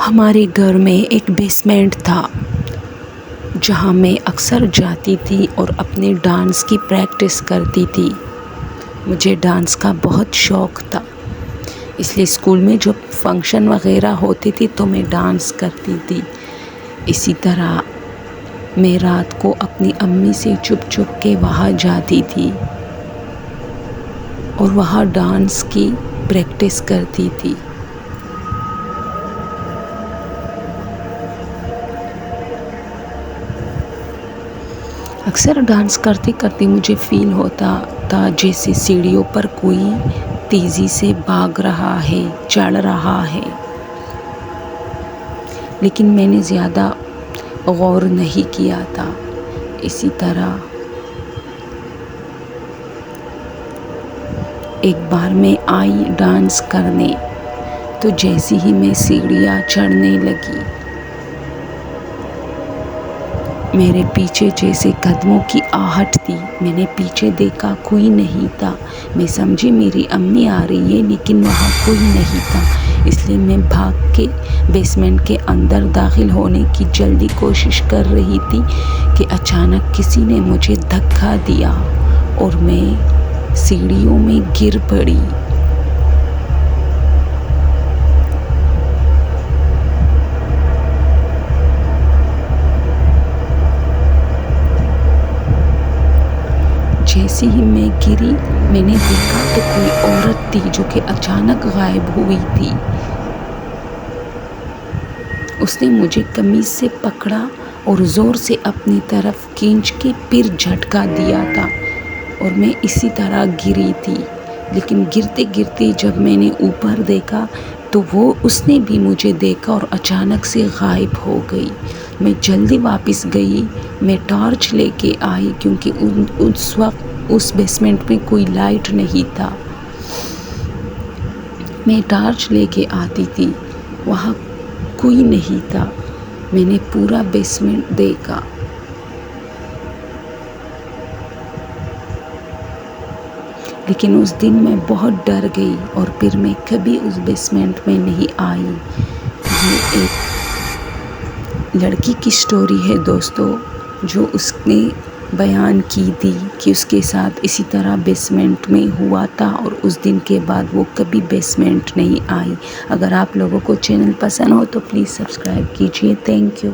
ہمارے گھر میں ایک بیسمنٹ تھا جہاں میں اکثر جاتی تھی اور اپنے ڈانس کی پریکٹس کرتی تھی۔ مجھے ڈانس کا بہت شوق تھا، اس لیے اسکول میں جب فنکشن وغیرہ ہوتی تھی تو میں ڈانس کرتی تھی۔ اسی طرح میں رات کو اپنی امی سے چھپ چھپ کے وہاں جاتی تھی اور وہاں ڈانس کی پریکٹس کرتی تھی۔ اکثر ڈانس کرتے کرتے مجھے فیل ہوتا تھا جیسے سیڑھیوں پر کوئی تیزی سے بھاگ رہا ہے، چڑھ رہا ہے، لیکن میں نے زیادہ غور نہیں کیا تھا۔ اسی طرح ایک بار میں آئی ڈانس کرنے، تو جیسے ہی میں سیڑھیاں چڑھنے لگی، میرے پیچھے جیسے قدموں کی آہٹ تھی۔ میں نے پیچھے دیکھا، کوئی نہیں تھا۔ میں سمجھی میری امی آ رہی ہے، لیکن وہاں کوئی نہیں تھا۔ اس لیے میں بھاگ کے بیسمنٹ کے اندر داخل ہونے کی جلدی کوشش کر رہی تھی کہ اچانک کسی نے مجھے دھکا دیا اور میں سیڑھیوں میں گر پڑی۔ جیسے ہی میں گری، میں نے دیکھا تو کوئی عورت تھی جو کہ اچانک غائب ہوئی تھی۔ اس نے مجھے قمیض سے پکڑا اور زور سے اپنی طرف کھینچ کے پھر جھٹکا دیا تھا اور میں اسی طرح گری تھی۔ لیکن گرتے گرتے جب میں نے اوپر دیکھا تو اس نے بھی مجھے دیکھا اور اچانک سے غائب ہو گئی۔ میں جلدی واپس گئی، میں ٹارچ لے کے آئی کیونکہ اس وقت اس بیسمنٹ میں کوئی لائٹ نہیں تھا۔ میں ٹارچ لے کے آتی تھی، وہاں کوئی نہیں تھا۔ میں نے پورا بیسمنٹ دیکھا، لیکن اس دن میں بہت ڈر گئی اور پھر میں کبھی اس بیسمنٹ میں نہیں آئی۔ یہ ایک لڑکی کی سٹوری ہے دوستو، جو اس نے بیان کی تھی کہ اس کے ساتھ اسی طرح بیسمنٹ میں ہوا تھا اور اس دن کے بعد وہ کبھی بیسمنٹ نہیں آئی۔ اگر آپ لوگوں کو چینل پسند ہو تو پلیز سبسکرائب کیجیے۔ Thank you.